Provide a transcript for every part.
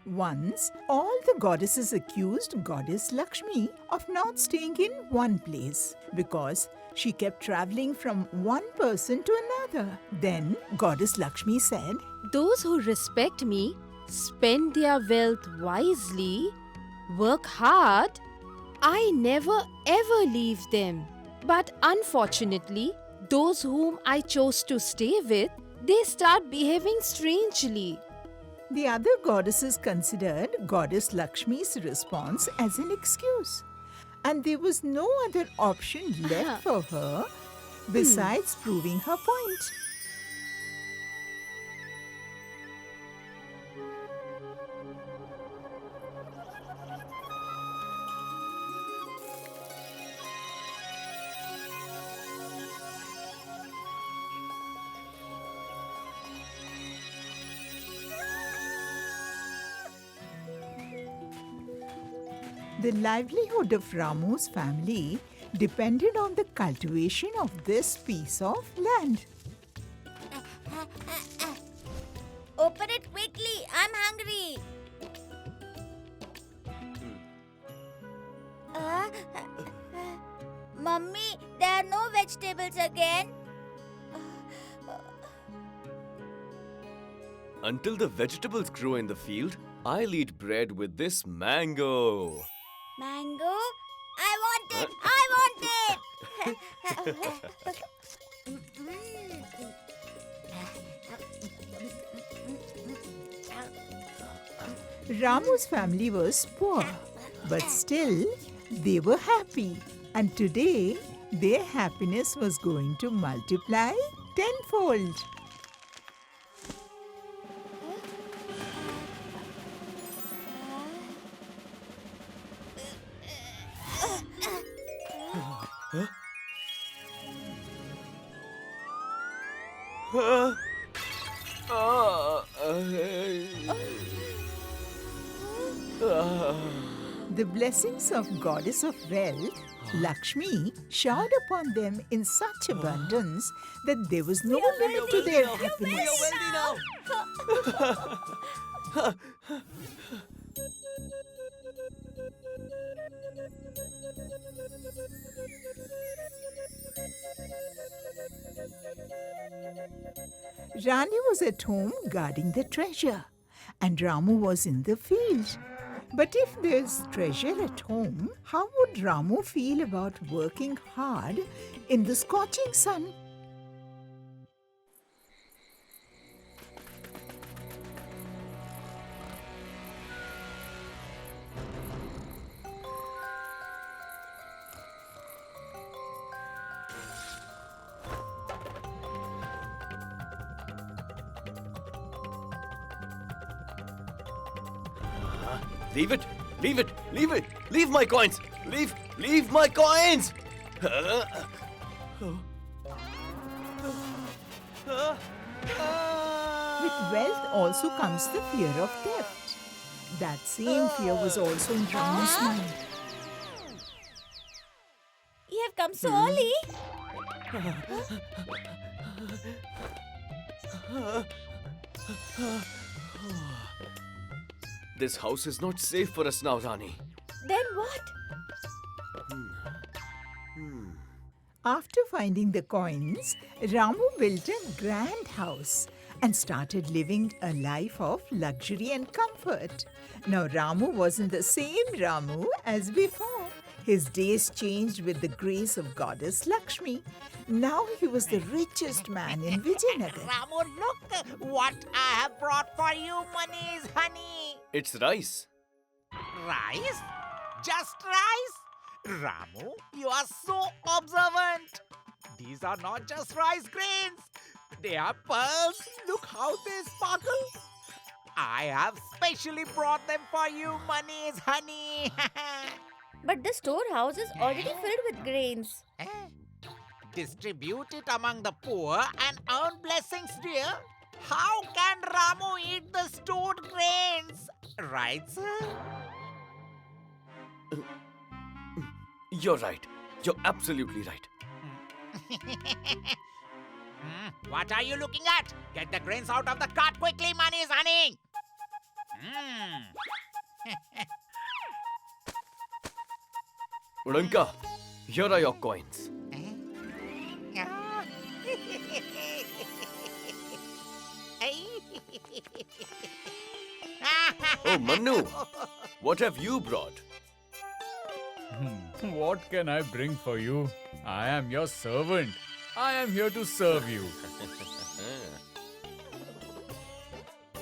Once, all the goddesses accused Goddess Lakshmi of not staying in one place because she kept traveling from one person to another. Then Goddess Lakshmi said, Those who respect me spend their wealth wisely, work hard. I never ever leave them. But unfortunately, those whom I chose to stay with, they start behaving strangely. The other goddesses considered Goddess Lakshmi's response as an excuse, and there was no other option left for her besides proving her point. The livelihood of Ramu's family depended on the cultivation of this piece of land. Open it quickly. I'm hungry. Mummy, there are no vegetables again. Until the vegetables grow in the field, I'll eat bread with this mango. Mango? I want it! I want it! Ramu's family was poor, but still they were happy. And today, their happiness was going to multiply tenfold. The blessings of Goddess of Wealth, Lakshmi, showered upon them in such abundance that there was no limit to their happiness. Rani was at home guarding the treasure, and Ramu was in the field. But if there's treasure at home, how would Ramu feel about working hard in the scorching sun? Leave it! Leave it! Leave it! Leave my coins! Leave my coins! With wealth also comes the fear of theft. That same fear was also in Ramu's mind. You have come so early. This house is not safe for us now, Rani. Then what? After finding the coins, Ramu built a grand house and started living a life of luxury and comfort. Now Ramu wasn't the same Ramu as before. His days changed with the grace of Goddess Lakshmi. Now he was the richest man in Vijayanagar. Ramu, look what I have brought for you, Mani's honey. It's rice. Rice? Just rice? Ramu, you are so observant. These are not just rice grains. They are pearls. Look how they sparkle. I have specially brought them for you, Mani's honey. But the storehouse is already filled with grains. Distribute it among the poor and earn blessings, dear. How can Ramu eat the stored grains? Right, sir? You're right. You're absolutely right. What are you looking at? Get the grains out of the cart quickly, Mani's honey. Udanka, here are your coins. Oh, Manu, what have you brought? What can I bring for you? I am your servant. I am here to serve you.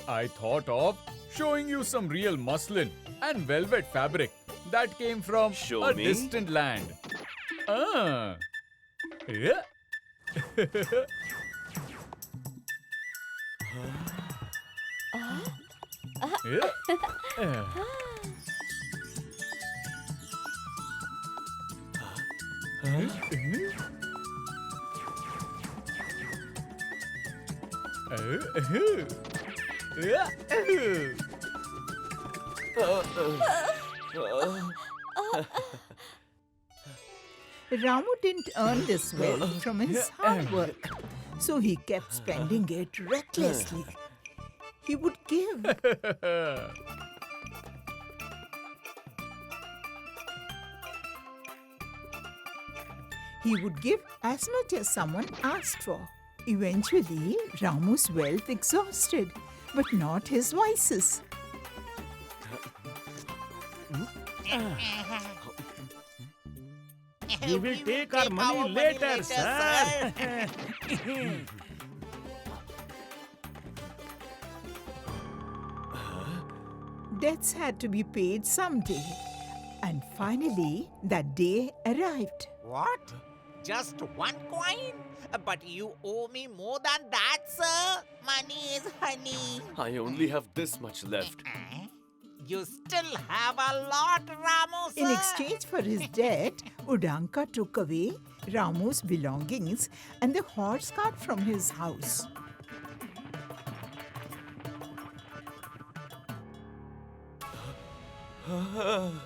I thought of showing you some real muslin and velvet fabric that came from Show a me. distant land. Ah. Yeah. Yeah. Ramu didn't earn this wealth from his hard work, so he kept spending it recklessly. He would give. He would give as much as someone asked for. Eventually, Ramu's wealth exhausted, but not his vices. We will take our money later, sir. Debts had to be paid someday. And finally, that day arrived. What? Just one coin? But you owe me more than that, sir. Money is honey. I only have this much left. You still have a lot, Ramu, sir. In exchange for his debt, Udanka took away Ramu's belongings and the horse cart from his house.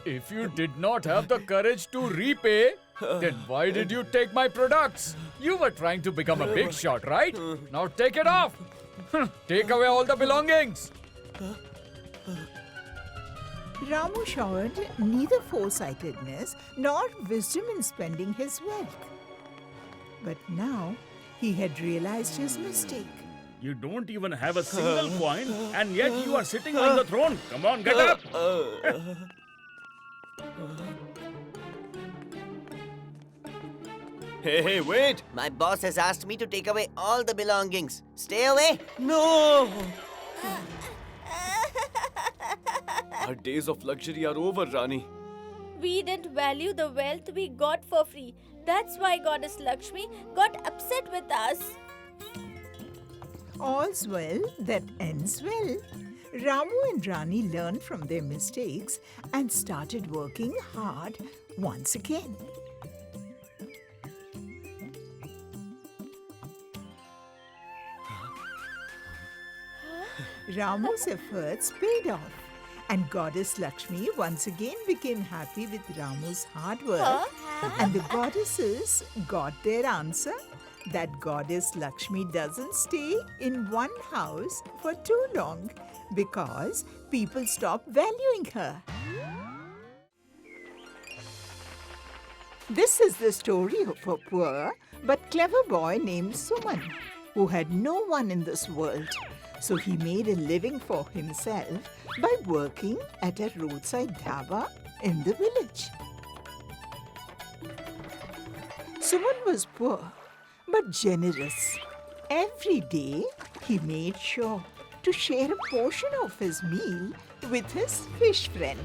If you did not have the courage to repay, then why did you take my products? You were trying to become a big shot, right? Now take it off. Take away all the belongings. Ramu showed neither foresightedness nor wisdom in spending his wealth. But now he had realized his mistake. You don't even have a single coin, and yet you are sitting on the throne. Come on, get up. Hey, wait! My boss has asked me to take away all the belongings. Stay away. No! Our days of luxury are over, Rani. We didn't value the wealth we got for free. That's why Goddess Lakshmi got upset with us. All's well that ends well. Ramu and Rani learned from their mistakes and started working hard once again. Ramu's efforts paid off, and Goddess Lakshmi once again became happy with Ramu's hard work. And the goddesses got their answer that Goddess Lakshmi doesn't stay in one house for too long because people stop valuing her. This is the story of a poor but clever boy named Suman who had no one in this world. So he made a living for himself by working at a roadside dhaba in the village. Suman was poor but generous. Every day he made sure to share a portion of his meal with his fish friend.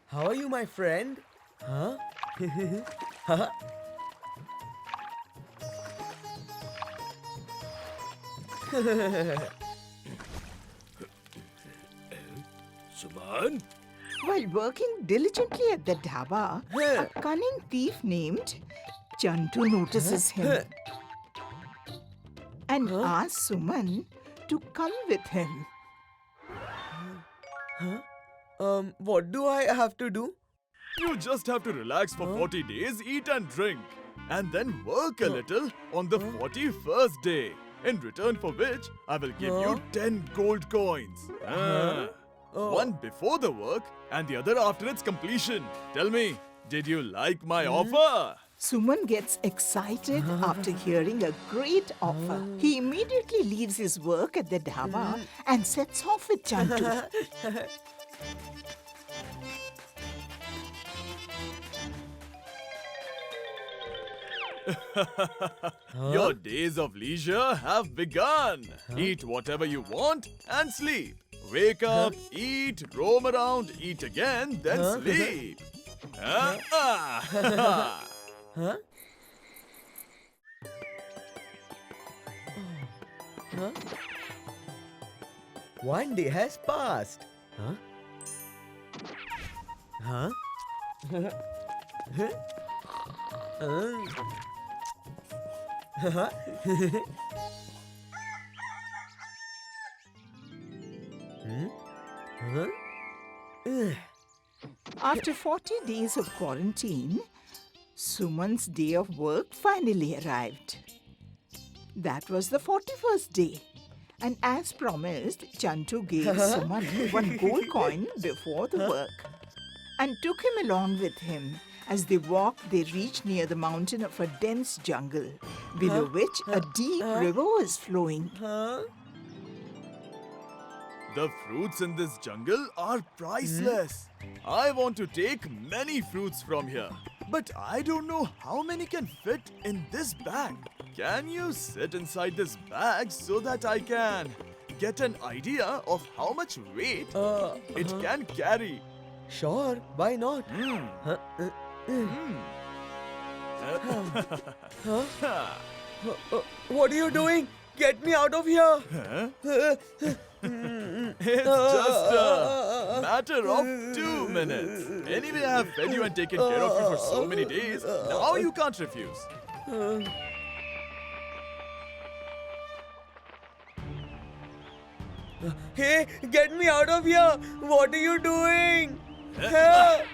How are you, my friend? Huh? Huh? Suman? While working diligently at the dhaba, a cunning thief named Chantu notices him and asks Suman to come with him. What do I have to do? You just have to relax for 40 days, eat and drink, and then work a little on the 41st day. In return for which, I will give you 10 gold coins. One before the work and the other after its completion. Tell me, did you like my offer? Suman gets excited after hearing a great offer. He immediately leaves his work at the dhaba and sets off with Chantu. Your days of leisure have begun. Eat whatever you want and sleep. Wake up, eat, roam around, eat again, then sleep. One day has passed. After 40 days of quarantine, Suman's day of work finally arrived. That was the 41st day. And as promised, Chantu gave Suman one gold coin before the work and took him along with him. As they walked, they reached near the mountain of a dense jungle, below which a deep river was flowing. The fruits in this jungle are priceless. I want to take many fruits from here. But I don't know how many can fit in this bag. Can you sit inside this bag so that I can get an idea of how much weight it can carry? Sure, why not? What are you doing? Get me out of here! It's just a matter of 2 minutes. Anyway, I have fed you and taken care of you for so many days. Now you can't refuse. Hey, get me out of here! What are you doing? Help!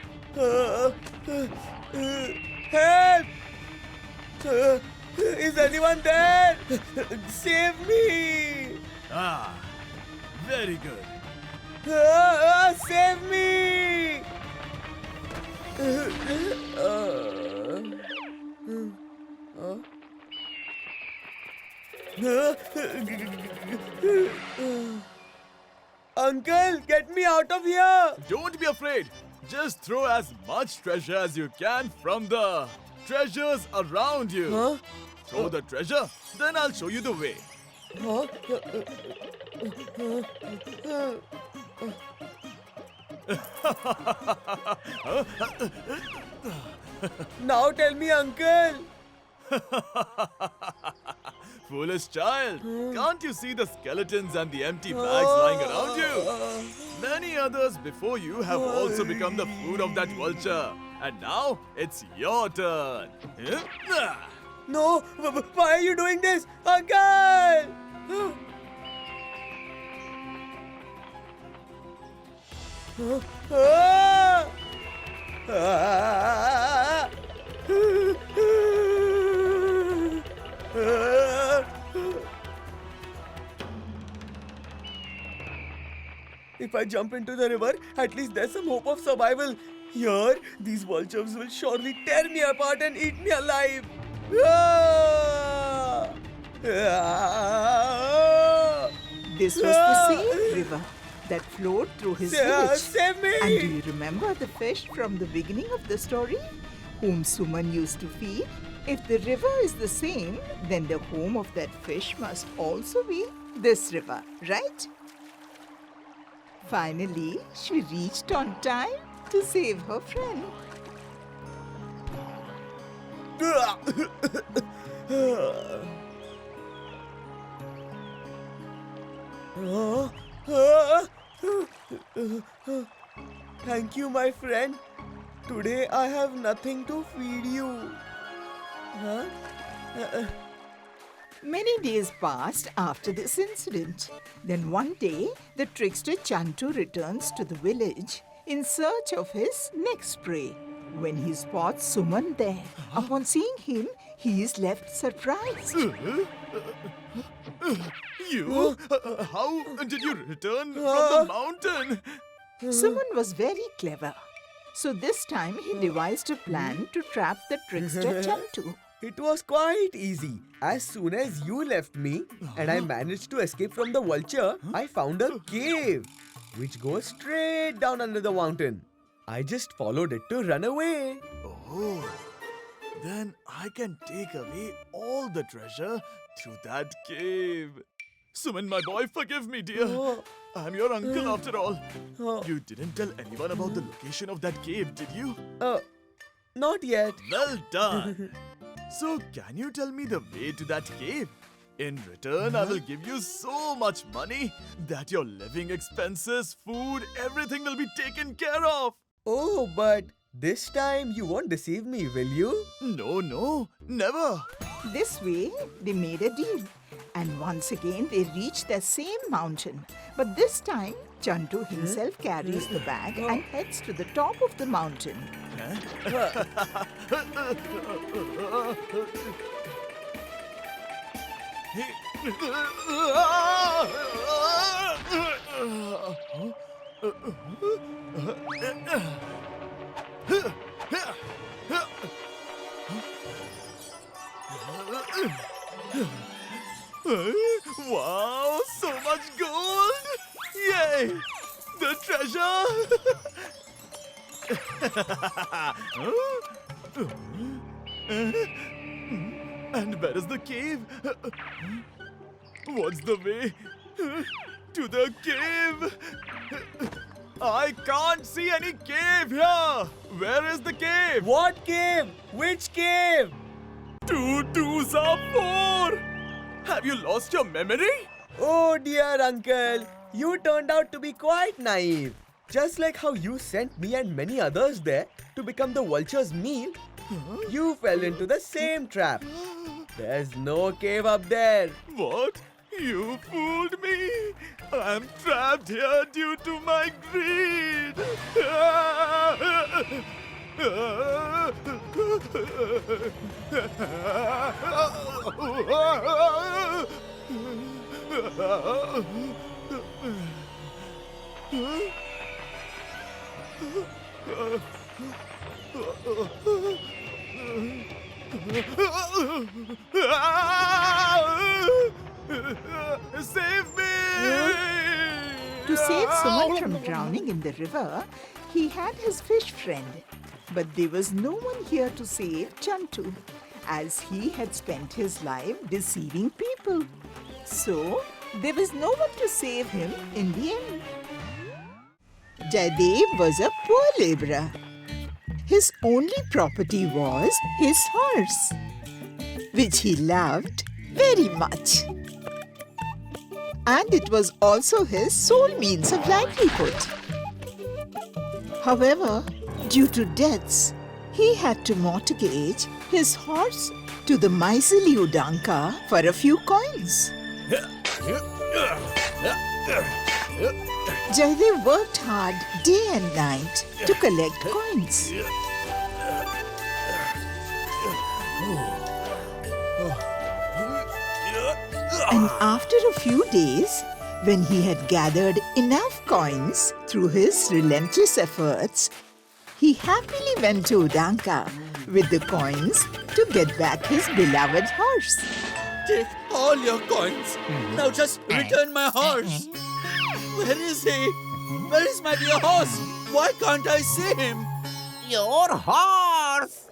Help! Is anyone there? Save me! Ah, very good. Save me! Uncle, get me out of here! Don't be afraid. Just throw as much treasure as you can from the treasures around you. Throw the treasure, then I'll show you the way. Now tell me, Uncle. Foolish child, can't you see the skeletons and the empty bags lying around you? Many others before you have also become the food of that vulture. And now it's your turn. No, why are you doing this? Uncle! If I jump into the river, at least there's some hope of survival. Here, these vultures will surely tear me apart and eat me alive. This was the same river that flowed through his village. Save me! And do you remember the fish from the beginning of the story, whom Suman used to feed? If the river is the same, then the home of that fish must also be this river, right? Finally, she reached on time to save her friend. Thank you, my friend. Today I have nothing to feed you. Many days passed after this incident. Then one day, the trickster Chantu returns to the village in search of his next prey. When he spots Suman there, upon seeing him, he is left surprised. You? How did you return from the mountain? Suman was very clever. So this time he devised a plan to trap the trickster Chantu. It was quite easy. As soon as you left me and I managed to escape from the vulture, I found a cave which goes straight down under the mountain. I just followed it to run away. Oh, then I can take away all the treasure through that cave. Suman, my boy, forgive me, dear. Oh. I'm your uncle after all. Oh. You didn't tell anyone about the location of that cave, did you? Not yet. Well done. So, can you tell me the way to that cave? In return, I will give you so much money that your living expenses, food, everything will be taken care of. Oh, but this time you won't deceive me, will you? No, never. This way, they made a deal. And once again, they reached the same mountain. But this time, Chantu himself carries the bag and heads to the top of the mountain. Wow, so much gold! Yay! The treasure! And where is the cave? What's the way to the cave? I can't see any cave here! Where is the cave? What cave? Which cave? 2 2s are 4! Have you lost your memory? Oh dear uncle, you turned out to be quite naive. Just like how you sent me and many others there to become the vulture's meal, you fell into the same trap. There's no cave up there. What? You fooled me! I'm trapped here due to my greed! Save me! To save Suman from drowning in the river, he had his fish friend. But there was no one here to save Chantu, as he had spent his life deceiving people. So, there was no one to save him in the end. Jaidev was a poor laborer. His only property was his horse, which he loved very much. And it was also his sole means of livelihood. However, due to debts, he had to mortgage his horse to the miserly Udanka for a few coins. Jaidev worked hard day and night to collect coins. And after a few days, when he had gathered enough coins through his relentless efforts, he happily went to Udanka with the coins to get back his beloved horse. Take all your coins. Now just return my horse. Where is he? Where is my dear horse? Why can't I see him? Your horse!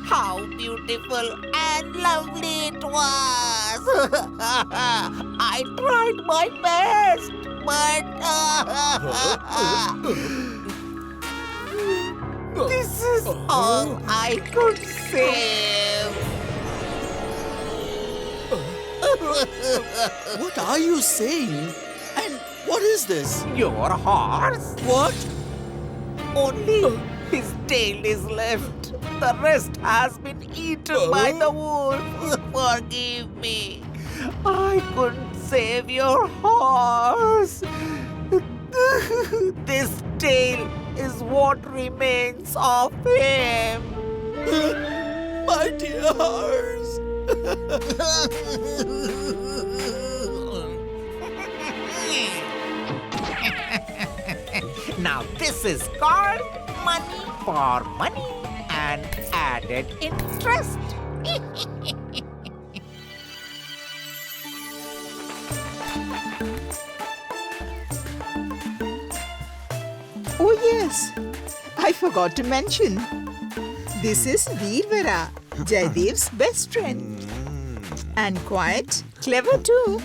How beautiful and lovely it was! I tried my best, but this is all I could save. What are you saying? And what is this? Your horse? What? Only his tail is left. The rest has been eaten by the wolf. Forgive me. I couldn't save your horse. This tail is what remains of him. My dear horse. Now this is called money for money and added interest. Oh yes, I forgot to mention. This is Veervara, Jaydev's best friend. And quite clever too.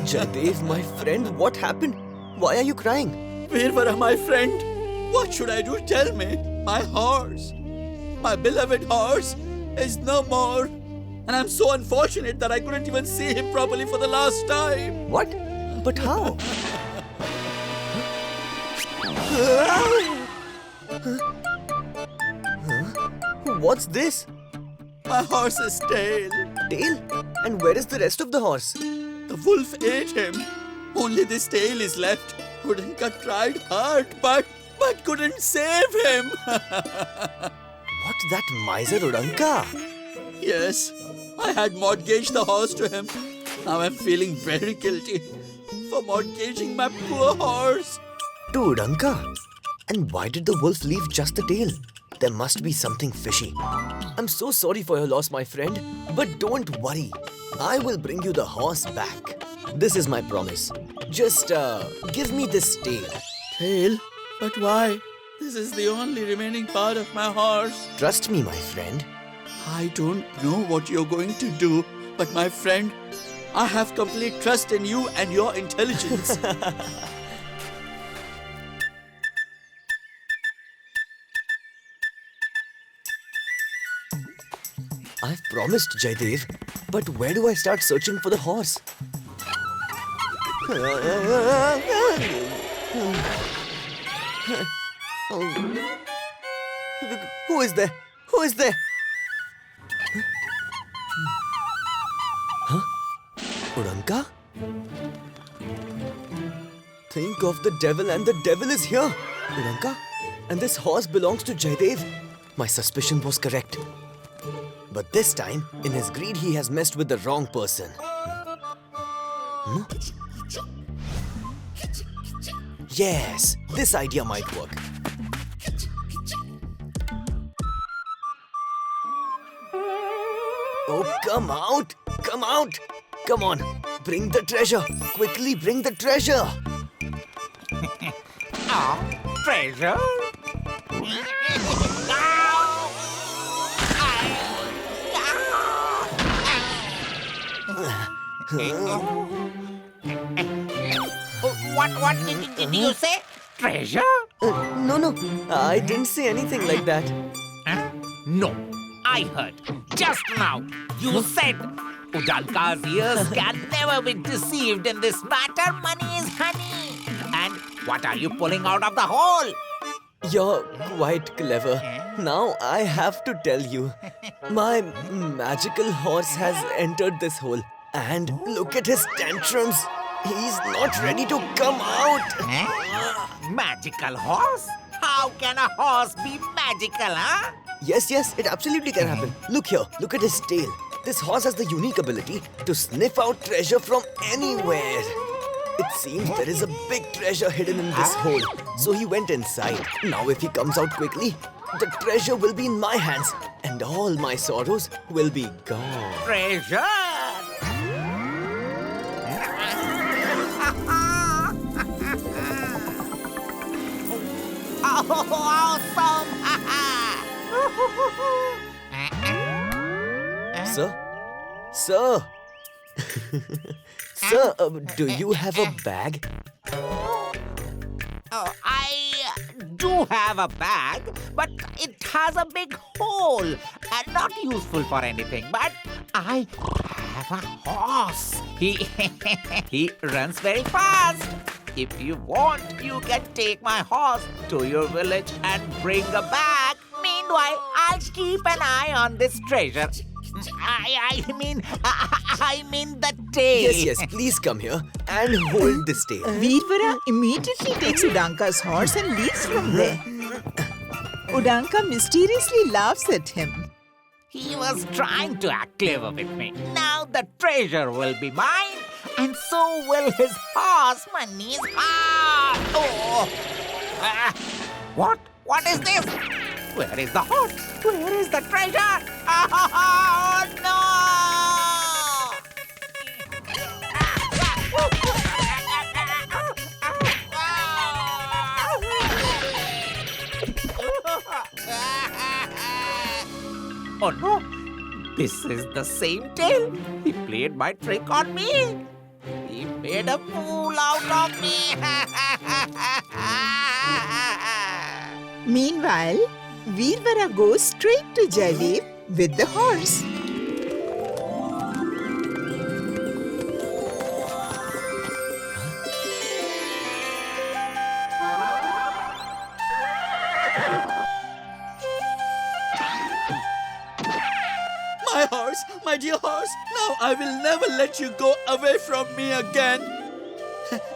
Jaydev, my friend, what happened? Why are you crying? Veervara, my friend, what should I do? Tell me. My horse, my beloved horse, is no more. And I'm so unfortunate that I couldn't even see him properly for the last time. What? But how? What's this? My horse's tail. Tail? And where is the rest of the horse? The wolf ate him. Only this tail is left. Udanka tried hard, but couldn't save him. What, that miser Udanka? Yes, I had mortgaged the horse to him. Now I'm feeling very guilty for mortgaging my poor horse. To Udanka? And why did the wolf leave just the tail? There must be something fishy. I'm so sorry for your loss, my friend. But don't worry. I will bring you the horse back. This is my promise. Just give me this tail. Tail? But why? This is the only remaining part of my horse. Trust me, my friend. I don't know what you're going to do, but my friend, I have complete trust in you and your intelligence. I've promised, Jaydev. But where do I start searching for the horse? Who is there? Who is there? Huh? Udanka? Think of the devil, and the devil is here. Udanka? And this horse belongs to Jaydev? My suspicion was correct. But this time, in his greed, he has messed with the wrong person. Hmm? Yes, this idea might work. Oh, come out! Come out! Come on, bring the treasure! Quickly bring the treasure! Oh, treasure? What did you say? Treasure? No, I didn't say anything like that. No, I heard. Just now, you said Udanka's ears can never be deceived in this matter. Money is honey. And what are you pulling out of the hole? You're quite clever. Now I have to tell you. My magical horse has entered this hole. And look at his tantrums. He's not ready to come out. Magical horse? How can a horse be magical, huh? Yes, it absolutely can happen. Look here, look at his tail. This horse has the unique ability to sniff out treasure from anywhere. It seems there is a big treasure hidden in this hole. So he went inside. Now if he comes out quickly, the treasure will be in my hands. And all my sorrows will be gone. Treasure? Awesome! Sir? Sir, do you have a bag? I do have a bag, but it has a big hole and not useful for anything. But I have a horse. He runs very fast. If you want, you can take my horse to your village and bring a bag. Meanwhile, I'll keep an eye on this treasure. I mean the tail. Yes, please come here and hold this tail. Veervara immediately takes Udanka's horse and leaves from there. Udanka mysteriously laughs at him. He was trying to act clever with me. Now the treasure will be mine, and so will his horse, Mani's heart. Oh! What? What is this? Where is the horse? Where is the treasure? Oh, no! Oh no! This is the same tail. He played my trick on me. He made a fool out of me. Meanwhile, Veervara goes straight to Jaidev with the horse. My horse, my dear horse, now I will never let you go away from me again.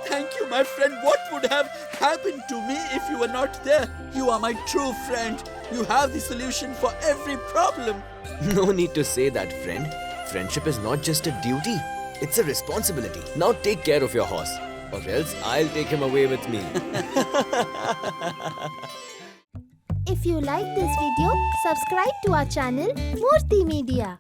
Thank you, my friend. What would have happened to me if you were not there? You are my true friend. You have the solution for every problem. No need to say that, friend. Friendship is not just a duty, it's a responsibility. Now take care of your horse, or else I'll take him away with me. If you like this video, subscribe to our channel Murthy Media.